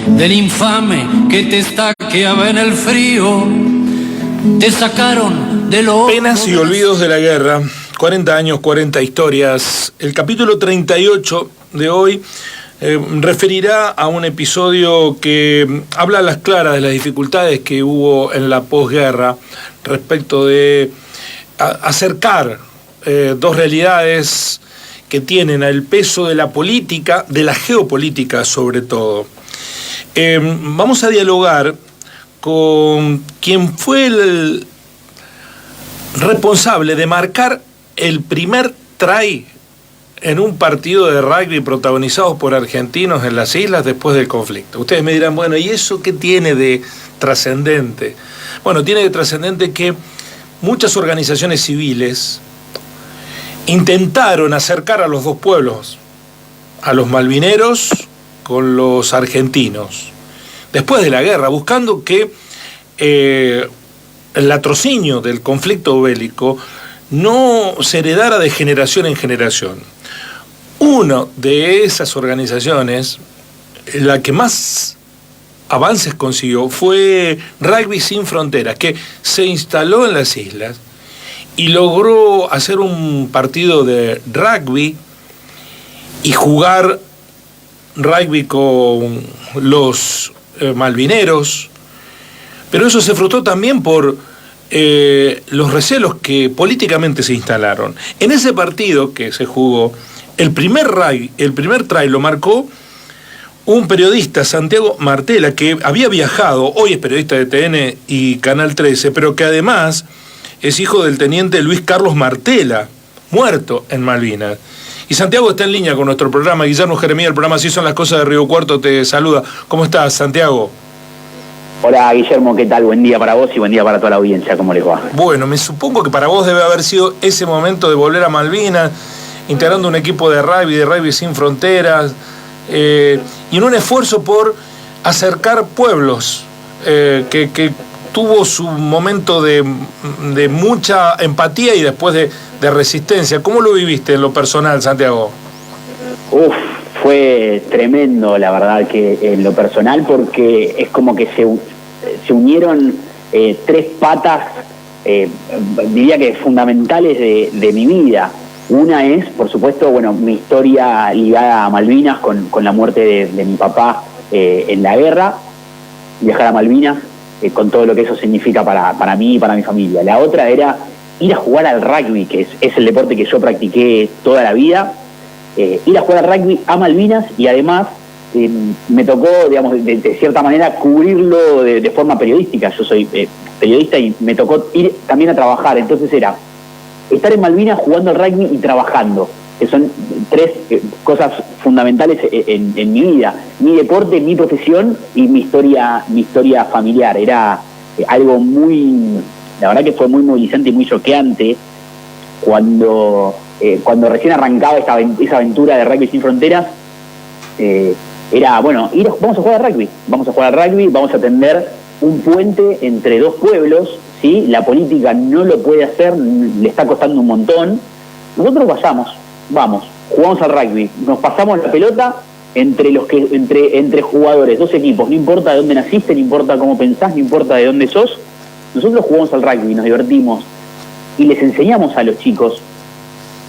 del infame que te estaqueaba en el frío. Te sacaron de lo... Penas y olvidos de la guerra, 40 años, 40 historias. El capítulo 38 de hoy referirá a un episodio que habla a las claras de las dificultades que hubo en la posguerra respecto de acercar dos realidades que tienen el peso de la política, de la geopolítica sobre todo. Vamos a dialogar con quien fue el responsable de marcar el primer try en un partido de rugby protagonizado por argentinos en las islas después del conflicto. Ustedes me dirán, bueno, ¿y eso qué tiene de trascendente? Bueno, tiene de trascendente que muchas organizaciones civiles intentaron acercar a los dos pueblos, a los malvineros con los argentinos, después de la guerra, buscando que el latrocinio del conflicto bélico no se heredara de generación en generación. Una de esas organizaciones, la que más avances consiguió, fue Rugby Sin Fronteras, que se instaló en las islas y logró hacer un partido de rugby y jugar rugby con los malvineros, pero eso se frustró también por los recelos que políticamente se instalaron. En ese partido que se jugó, el primer try lo marcó un periodista, Santiago Martela, que había viajado, hoy es periodista de TN y Canal 13, pero que además es hijo del teniente Luis Carlos Martela, muerto en Malvinas. Y Santiago está en línea con nuestro programa. Guillermo Jeremía, el programa Así son las cosas de Río Cuarto, te saluda. ¿Cómo estás, Santiago? Hola, Guillermo, ¿qué tal? Buen día para vos y buen día para toda la audiencia. ¿Cómo les va? Bueno, me supongo que para vos debe haber sido ese momento de volver a Malvinas, integrando un equipo de Rugby Sin Fronteras, y en un esfuerzo por acercar pueblos, que tuvo su momento de mucha empatía y después de resistencia. ¿Cómo lo viviste en lo personal, Santiago? Fue tremendo, la verdad, que en lo personal, porque es como que se unieron tres patas, diría que fundamentales de mi vida. Una es, por supuesto, bueno, mi historia ligada a Malvinas con la muerte de mi papá en la guerra, viajar a Malvinas, con todo lo que eso significa para mí y para mi familia. La otra era ir a jugar al rugby, que es el deporte que yo practiqué toda la vida, ir a jugar al rugby a Malvinas y además me tocó, digamos, de cierta manera cubrirlo de forma periodística. Yo soy periodista y me tocó ir también a trabajar, entonces era estar en Malvinas jugando al rugby y trabajando, que son tres cosas fundamentales en mi vida: mi deporte, mi profesión y mi historia familiar. Era algo la verdad que fue muy movilizante y muy choqueante cuando recién arrancaba esa aventura de Rugby Sin Fronteras. Era, bueno, vamos a jugar al rugby, vamos a tender un puente entre dos pueblos, ¿sí? La política no lo puede hacer, le está costando un montón. Nosotros vamos, jugamos al rugby, nos pasamos la pelota entre jugadores, dos equipos, no importa de dónde naciste, no importa cómo pensás, no importa de dónde sos, nosotros jugamos al rugby, nos divertimos y les enseñamos a los chicos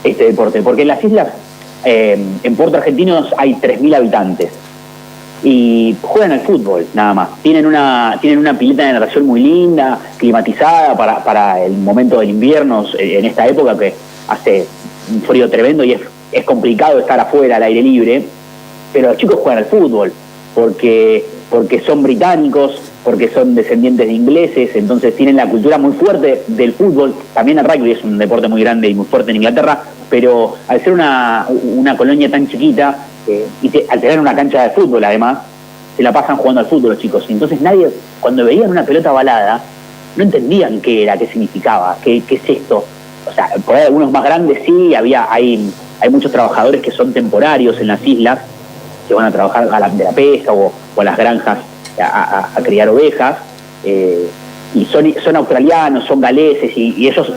este deporte, porque en las islas, en Puerto Argentinos hay 3.000 habitantes y juegan al fútbol nada más. Tienen una pileta de natación muy linda, climatizada para el momento del invierno, en esta época que hace un frío tremendo y es complicado estar afuera al aire libre, pero los chicos juegan al fútbol porque son británicos, porque son descendientes de ingleses, entonces tienen la cultura muy fuerte del fútbol. También el rugby es un deporte muy grande y muy fuerte en Inglaterra, pero al ser una colonia tan chiquita, al tener una cancha de fútbol además, se la pasan jugando al fútbol los chicos. Entonces nadie, cuando veían una pelota balada, no entendían qué era, qué significaba, qué es esto. O sea, por ahí algunos más grandes sí, hay muchos trabajadores que son temporarios en las islas, que van a trabajar de la pesca o a las granjas a criar ovejas, y son australianos, son galeses, y ellos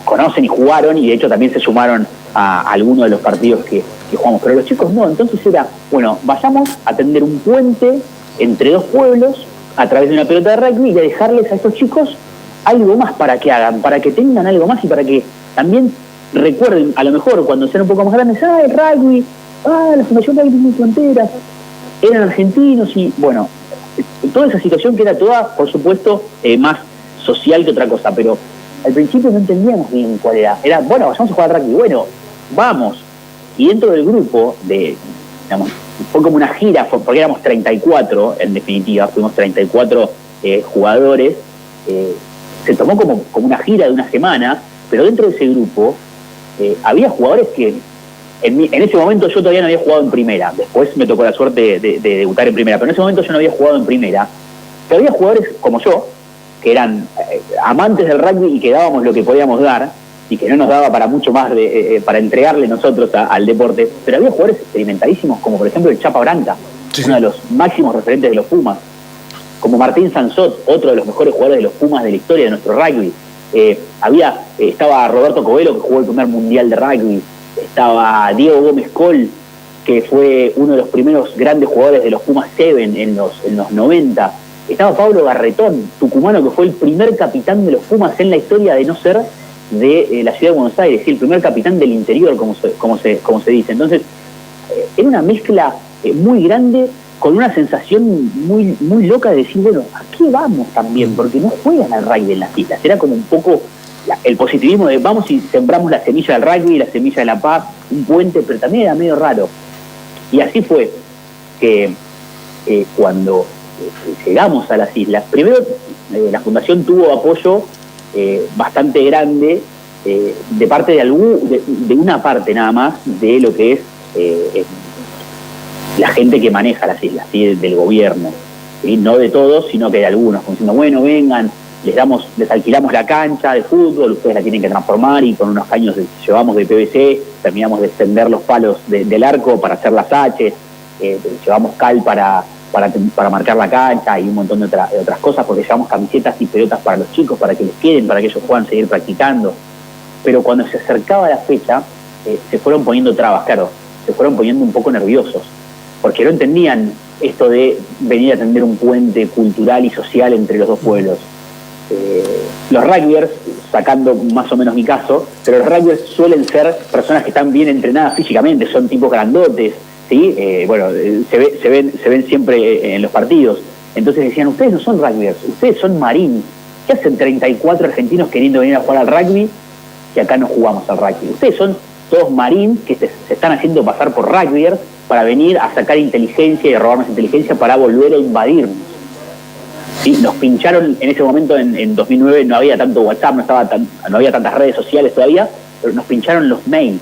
conocen y jugaron, y de hecho también se sumaron a algunos de los partidos que jugamos, pero los chicos no. Entonces era, bueno, vayamos a tender un puente entre dos pueblos a través de una pelota de rugby y a dejarles a estos chicos algo más para que hagan, para que tengan algo más y para que también recuerden, a lo mejor cuando sean un poco más grandes, el rugby, la Fundación Rugby Sin Fronteras, eran argentinos y bueno, toda esa situación que era toda, por supuesto, más social que otra cosa, pero al principio no entendíamos bien cuál era. Era, bueno, vayamos a jugar al rugby, bueno, vamos. Y dentro del grupo, digamos, fue como una gira, porque éramos 34, en definitiva, fuimos 34 jugadores, se tomó como una gira de una semana, pero dentro de ese grupo había jugadores que en ese momento yo todavía no había jugado en primera, después me tocó la suerte de debutar en primera, pero en ese momento yo no había jugado en primera, pero había jugadores como yo, que eran amantes del rugby y que dábamos lo que podíamos dar, y que no nos daba para mucho más para entregarle nosotros al deporte, pero había jugadores experimentadísimos, como por ejemplo el Chapa Branca, uno de los máximos referentes de los Pumas, como Martín Sansot, otro de los mejores jugadores de los Pumas de la historia de nuestro rugby. Estaba Roberto Covelo, que jugó el primer mundial de rugby, estaba Diego Gómez Col, que fue uno de los primeros grandes jugadores de los Pumas 7 en los 90, estaba Pablo Garretón, tucumano, que fue el primer capitán de los Pumas en la historia de no ser de la ciudad de Buenos Aires, el primer capitán del interior, como se dice. Entonces, era una mezcla muy grande, con una sensación muy, muy loca de decir, bueno, ¿a qué vamos también? Porque no juegan al rugby en las islas. Era como un poco el positivismo de vamos y sembramos la semilla del rugby, la semilla de la paz, un puente, pero también era medio raro. Y así fue que cuando llegamos a las islas, primero la Fundación tuvo apoyo bastante grande de parte de una parte nada más de lo que es la gente que maneja las islas, ¿sí? Del gobierno, ¿sí? No de todos, sino que de algunos, como diciendo, bueno, vengan, les alquilamos la cancha de fútbol, ustedes la tienen que transformar y con unos caños llevamos de PVC, terminamos de extender los palos del arco para hacer las H, llevamos cal para marcar la cancha y un montón de otras cosas, porque llevamos camisetas y pelotas para los chicos, para que les queden, para que ellos puedan seguir practicando. Pero cuando se acercaba la fecha, se fueron poniendo trabas, claro, se fueron poniendo un poco nerviosos, porque no entendían esto de venir a tender un puente cultural y social entre los dos pueblos. Los rugbyers, sacando más o menos mi caso, pero los rugbyers suelen ser personas que están bien entrenadas físicamente, son tipos grandotes, ¿sí? Se ven siempre en los partidos. Entonces decían, ustedes no son rugbyers, ustedes son marines. ¿Qué hacen 34 argentinos queriendo venir a jugar al rugby si acá no jugamos al rugby? Ustedes son todos marines que se están haciendo pasar por rugbyers para venir a sacar inteligencia y a robarnos inteligencia para volver a invadirnos. ¿Sí? Nos pincharon en ese momento, en 2009 no había tanto WhatsApp, no había tantas redes sociales todavía, pero nos pincharon los mails.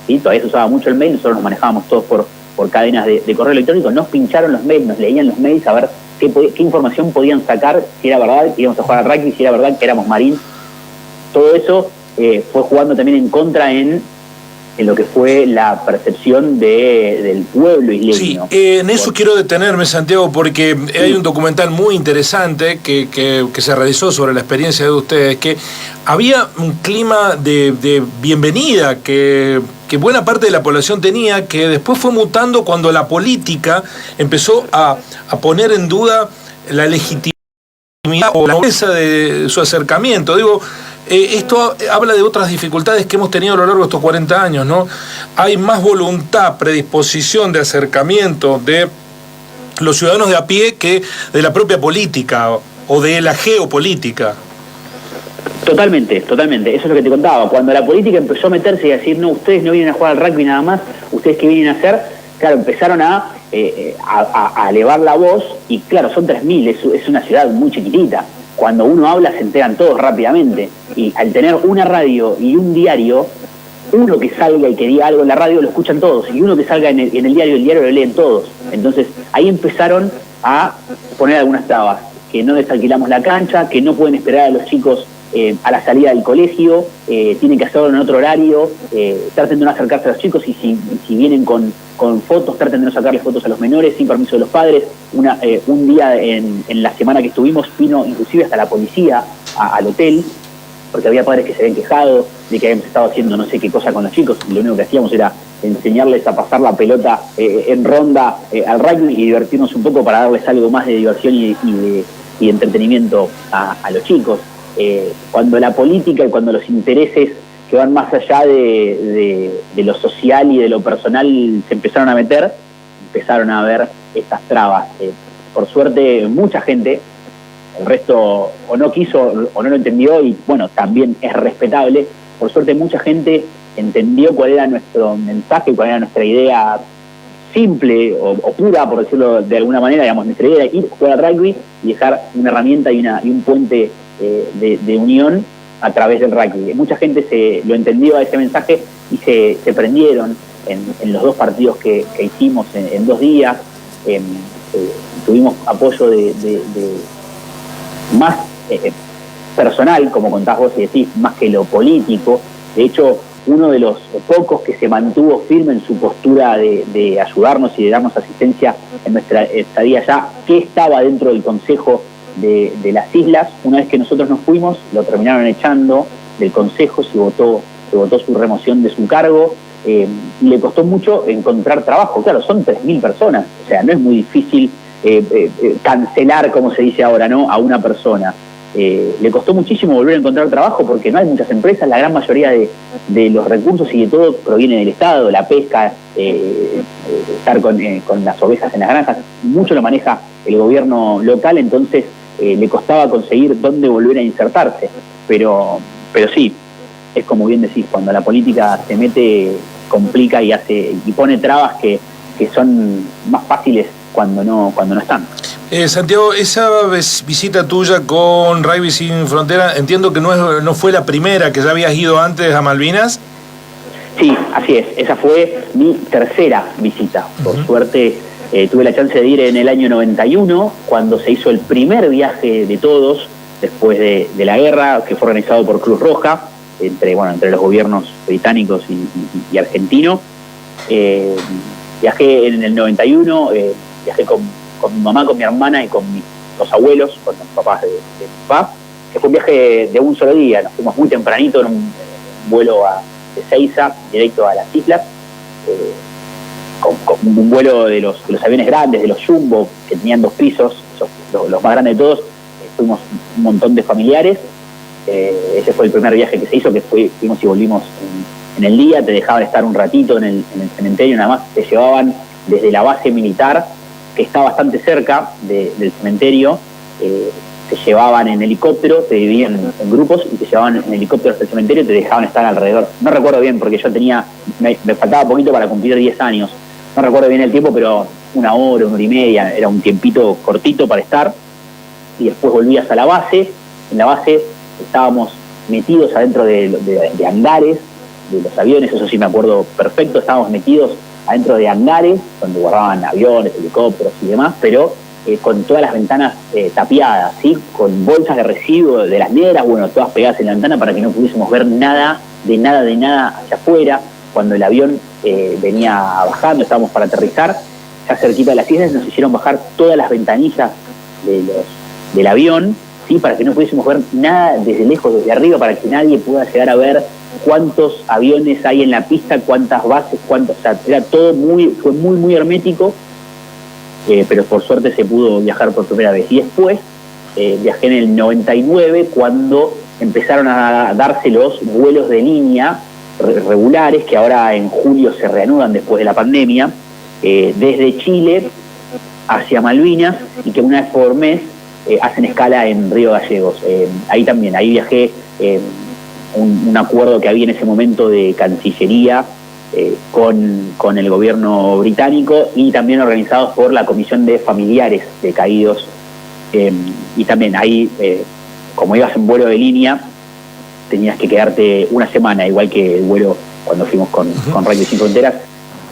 ¿Sí? Todavía se usaba mucho el mail, nosotros nos manejábamos todos por cadenas de correo electrónico, nos pincharon los mails, nos leían los mails a ver qué información podían sacar, si era verdad que íbamos a jugar al rugby, si era verdad que éramos marines. Todo eso fue jugando también en contra en lo que fue la percepción del pueblo isleño. Sí, en eso quiero detenerme, Santiago, porque hay un documental muy interesante que se realizó sobre la experiencia de ustedes, que había un clima de bienvenida que buena parte de la población tenía, que después fue mutando cuando la política empezó a poner en duda la legitimidad o la nobleza de su acercamiento. Digo, esto habla de otras dificultades que hemos tenido a lo largo de estos 40 años, ¿no? Hay más voluntad, predisposición de acercamiento de los ciudadanos de a pie que de la propia política o de la geopolítica. Totalmente. Eso es lo que te contaba. Cuando la política empezó a meterse y a decir, no, ustedes no vienen a jugar al rugby nada más, ustedes qué vienen a hacer, claro, empezaron a elevar la voz y claro, son 3.000, es una ciudad muy chiquitita. Cuando uno habla se enteran todos rápidamente y al tener una radio y un diario, uno que salga y que diga algo en la radio lo escuchan todos y uno que salga en el diario lo leen todos. Entonces ahí empezaron a poner algunas trabas, que no les alquilamos la cancha, que no pueden esperar a los chicos a la salida del colegio, tienen que hacerlo en otro horario, traten de no acercarse a los chicos y si vienen con fotos, traten de no sacarles fotos a los menores sin permiso de los padres. Un día en la semana que estuvimos vino inclusive hasta la policía al hotel, porque había padres que se habían quejado de que habíamos estado haciendo no sé qué cosa con los chicos y lo único que hacíamos era enseñarles a pasar la pelota en ronda al rugby y divertirnos un poco para darles algo más de diversión y entretenimiento a los chicos. Cuando la política y cuando los intereses que van más allá de lo social y de lo personal se empezaron a meter, empezaron a ver estas trabas. Por suerte, mucha gente, el resto o no quiso o no lo entendió, y bueno, también es respetable. Por suerte, mucha gente entendió cuál era nuestro mensaje, cuál era nuestra idea simple o pura, por decirlo de alguna manera. Digamos, nuestra idea era ir, jugar al rugby y dejar una herramienta y un puente de unión a través del rugby. Mucha gente lo entendió a ese mensaje y se prendieron en los 2 partidos que hicimos en 2 días. Tuvimos apoyo de más personal, como contás vos y decís, más que lo político. De hecho, uno de los pocos que se mantuvo firme en su postura de ayudarnos y de darnos asistencia en nuestra estadía allá, que estaba dentro del Consejo de las Islas. Una vez que nosotros nos fuimos, lo terminaron echando del Consejo, se votó su remoción de su cargo, y le costó mucho encontrar trabajo. Claro, son 3.000 personas, o sea, no es muy difícil cancelar, como se dice ahora, ¿no?, a una persona. Le costó muchísimo volver a encontrar trabajo porque no hay muchas empresas. La gran mayoría de los recursos y de todo proviene del Estado, la pesca, estar con las ovejas en las granjas, mucho lo maneja el gobierno local. Entonces le costaba conseguir dónde volver a insertarse, pero sí, es como bien decís, cuando la política se mete, complica y pone trabas que son más fáciles cuando no están. Santiago, esa visita tuya con Rugby Sin Frontera, entiendo que no fue la primera, que ya habías ido antes a Malvinas. Sí, así es, esa fue mi tercera visita. Por suerte tuve la chance de ir en el año 91, cuando se hizo el primer viaje de todos, después de la guerra, que fue organizado por Cruz Roja, entre los gobiernos británicos y argentino. Viajé en el 91, viajé con mi mamá, con mi hermana y con mis 2 abuelos, con los papás de mi papá, que fue un viaje de un solo día. Nos fuimos muy tempranito en un vuelo de Seiza, directo a las islas, con un vuelo de los aviones grandes, de los Jumbo, que tenían 2 pisos, los más grandes de todos. Fuimos un montón de familiares. Ese fue el primer viaje que se hizo, que fuimos y volvimos en el día. Te dejaban estar un ratito en el cementerio, nada más te llevaban desde la base militar, que está bastante cerca del cementerio, te llevaban en helicóptero, te dividían en grupos y te llevaban en helicóptero hasta el cementerio y te dejaban estar alrededor. No recuerdo bien, porque yo me faltaba poquito para cumplir 10 años. No recuerdo bien el tiempo, pero 1 hora, 1 hora y media, era un tiempito cortito para estar. Y después volvías a la base. En la base estábamos metidos adentro de hangares de los aviones, eso sí me acuerdo perfecto. Estábamos metidos adentro de hangares donde guardaban aviones, helicópteros y demás, pero con todas las ventanas tapiadas, ¿sí?, con bolsas de residuos de las negras, todas pegadas en la ventana para que no pudiésemos ver nada hacia afuera. Cuando el avión venía bajando, estábamos para aterrizar, ya cerquita de las islas, nos hicieron bajar todas las ventanillas del avión, ¿sí?, para que no pudiésemos ver nada desde lejos, desde arriba, para que nadie pueda llegar a ver cuántos aviones hay en la pista, cuántas bases, o sea, era todo fue muy hermético, pero por suerte se pudo viajar por primera vez. Y después viajé en el 99, cuando empezaron a darse los vuelos de línea regulares, que ahora en julio se reanudan después de la pandemia, desde Chile hacia Malvinas, y que una vez por mes hacen escala en Río Gallegos. Ahí viajé, un acuerdo que había en ese momento de Cancillería con el gobierno británico, y también organizados por la Comisión de Familiares de Caídos. Y también ahí, como ibas en vuelo de línea, tenías que quedarte 1 semana, igual que el vuelo cuando fuimos con Rugby Sin Fronteras.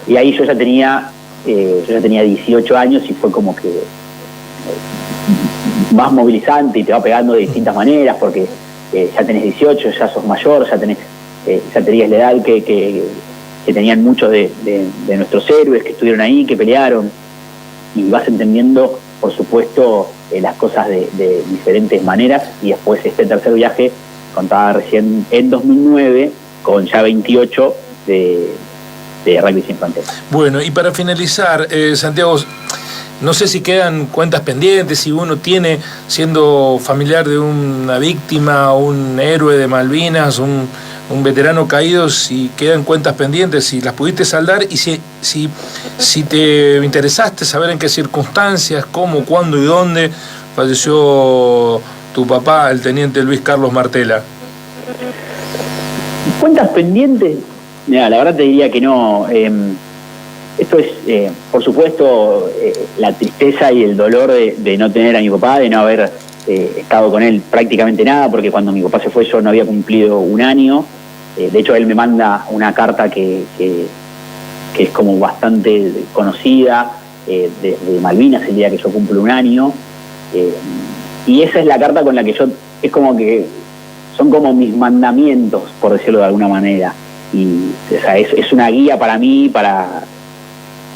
Y ahí yo ya tenía 18 años, y fue como que más movilizante, y te va pegando de distintas maneras, porque ya tenés 18, ya sos mayor, ya tenías la edad que tenían muchos de nuestros héroes que estuvieron ahí, que pelearon, y vas entendiendo, por supuesto, las cosas de diferentes maneras. Y después este tercer viaje, contaba recién, en 2009, con ya 28, Rugby Sin Fronteras. Bueno, y para finalizar, Santiago, no sé si quedan cuentas pendientes, si uno tiene, siendo familiar de una víctima, un héroe de Malvinas, un veterano caído, si quedan cuentas pendientes, si las pudiste saldar y si te interesaste saber en qué circunstancias, cómo, cuándo y dónde falleció tu papá, el teniente Luis Carlos Martela. ¿Cuentas pendientes? Mira, la verdad te diría que no. Esto es, por supuesto, la tristeza y el dolor de no tener a mi papá, de no haber estado con él prácticamente nada, porque cuando mi papá se fue yo no había cumplido un año. De hecho, él me manda una carta que es como bastante conocida, de Malvinas, el día que yo cumplo un año. Y esa es la carta con la que yo, es como que son como mis mandamientos, por decirlo de alguna manera. Y o sea, es una guía para mí,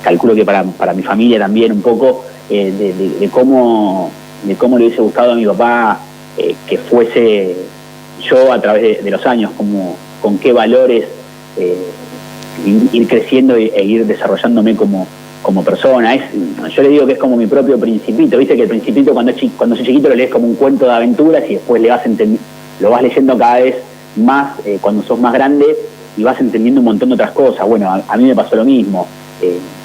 calculo que para mi familia también un poco, de cómo le hubiese gustado a mi papá que fuese yo a través de los años, con qué valores ir creciendo e ir desarrollándome como persona. Yo le digo que es como mi propio Principito. Viste que el Principito cuando sos chiquito lo lees como un cuento de aventuras y después lo vas leyendo cada vez más cuando sos más grande y vas entendiendo un montón de otras cosas. Bueno, a mí me pasó lo mismo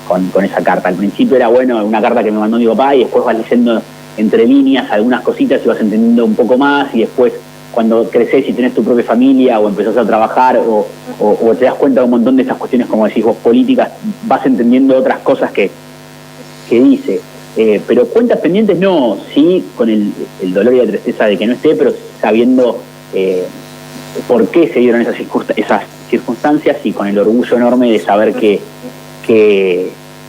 con esa carta. Al principio era una carta que me mandó mi papá y después vas leyendo entre líneas algunas cositas y vas entendiendo un poco más, y después cuando creces y tenés tu propia familia o empezás a trabajar o te das cuenta de un montón de esas cuestiones, como decís vos, políticas, vas entendiendo otras cosas que dice. Pero cuentas pendientes no, sí, con el dolor y la tristeza de que no esté, pero sabiendo por qué se dieron esas circunstancias, y con el orgullo enorme de saber que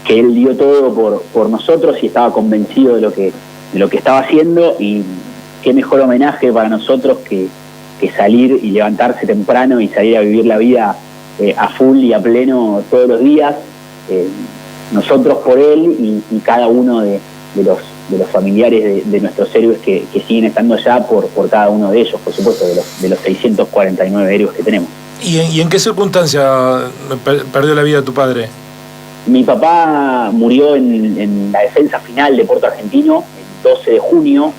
él dio todo por nosotros y estaba convencido de lo que estaba haciendo. Y qué mejor homenaje para nosotros que salir y levantarse temprano y salir a vivir la vida a full y a pleno todos los días, nosotros por él y cada uno de los familiares de nuestros héroes que siguen estando allá por cada uno de ellos, por supuesto, de los 649 héroes que tenemos. ¿Y en qué circunstancia perdió la vida tu padre? Mi papá murió en la defensa final de Puerto Argentino el 12 de junio,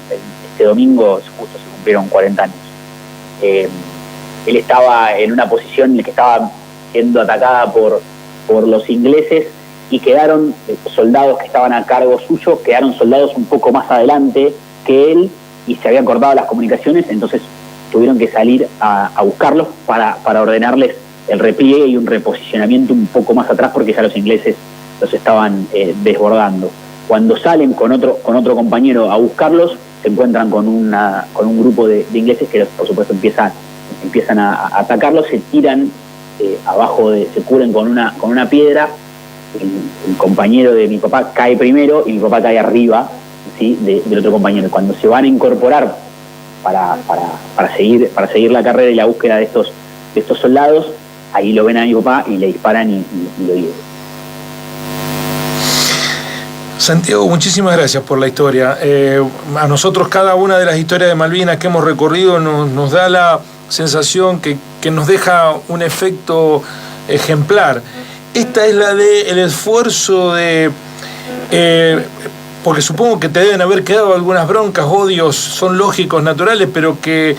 este domingo justo se cumplieron 40 años. Él estaba en una posición en la que estaba siendo atacada por los ingleses, y quedaron soldados que estaban a cargo suyo, quedaron soldados un poco más adelante que él, y se habían cortado las comunicaciones, entonces tuvieron que salir a buscarlos para ordenarles el repliegue y un reposicionamiento un poco más atrás, porque ya los ingleses los estaban desbordando. Cuando salen con otro compañero a buscarlos, se encuentran con un grupo de ingleses que, por supuesto, empiezan a atacarlos, se tiran abajo, se cubren con una piedra. El compañero de mi papá cae primero y mi papá cae arriba, ¿sí?, del otro compañero. Cuando se van a incorporar para seguir la carrera y la búsqueda de estos soldados, ahí lo ven a mi papá y le disparan y lo hieren. Santiago, muchísimas gracias por la historia. A nosotros cada una de las historias de Malvinas que hemos recorrido nos da la sensación que nos deja un efecto ejemplar. Esta es la del esfuerzo porque supongo que te deben haber quedado algunas broncas, odios, son lógicos, naturales, pero que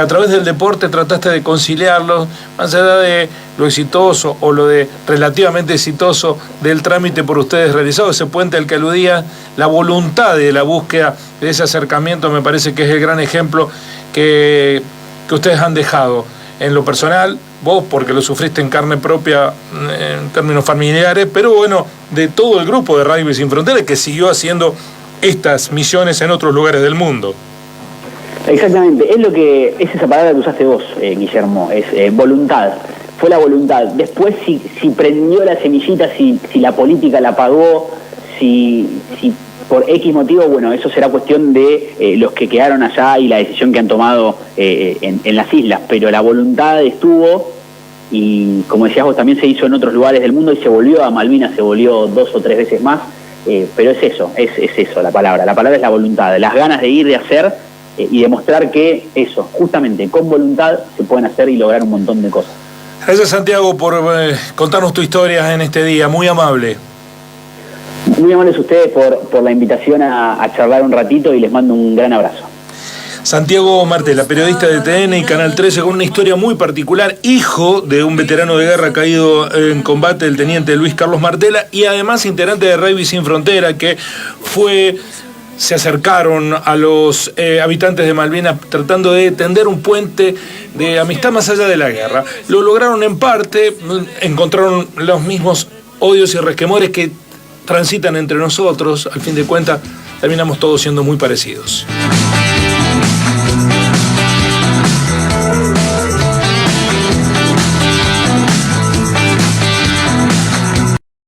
a través del deporte trataste de conciliarlos, más allá de lo exitoso o lo de relativamente exitoso del trámite por ustedes realizado, ese puente al que aludía, la voluntad de la búsqueda de ese acercamiento me parece que es el gran ejemplo que ustedes han dejado. En lo personal, vos porque lo sufriste en carne propia en términos familiares, pero bueno, de todo el grupo de Rugby Sin Fronteras que siguió haciendo estas misiones en otros lugares del mundo. Exactamente, es esa palabra que usaste vos, Guillermo, es voluntad. Fue la voluntad. Después si prendió la semillita, si la política la apagó, si por X motivo, bueno, eso será cuestión de los que quedaron allá y la decisión que han tomado en las islas, pero la voluntad estuvo, y como decías vos, también se hizo en otros lugares del mundo y se volvió a Malvinas, se volvió 2 o 3 veces más, pero es eso la palabra es la voluntad, las ganas de ir, de hacer y demostrar que eso, justamente con voluntad se pueden hacer y lograr un montón de cosas. Gracias, Santiago, por contarnos tu historia en este día, muy amable. Muy amables ustedes por la invitación a charlar un ratito y les mando un gran abrazo. Santiago Martela, periodista de TN y Canal 13, con una historia muy particular, hijo de un veterano de guerra caído en combate, el teniente Luis Carlos Martela, y además integrante de Rugby Sin Frontera, que se acercaron a los habitantes de Malvinas tratando de tender un puente de amistad más allá de la guerra. Lo lograron en parte, encontraron los mismos odios y resquemores que transitan entre nosotros. Al fin de cuentas, terminamos todos siendo muy parecidos.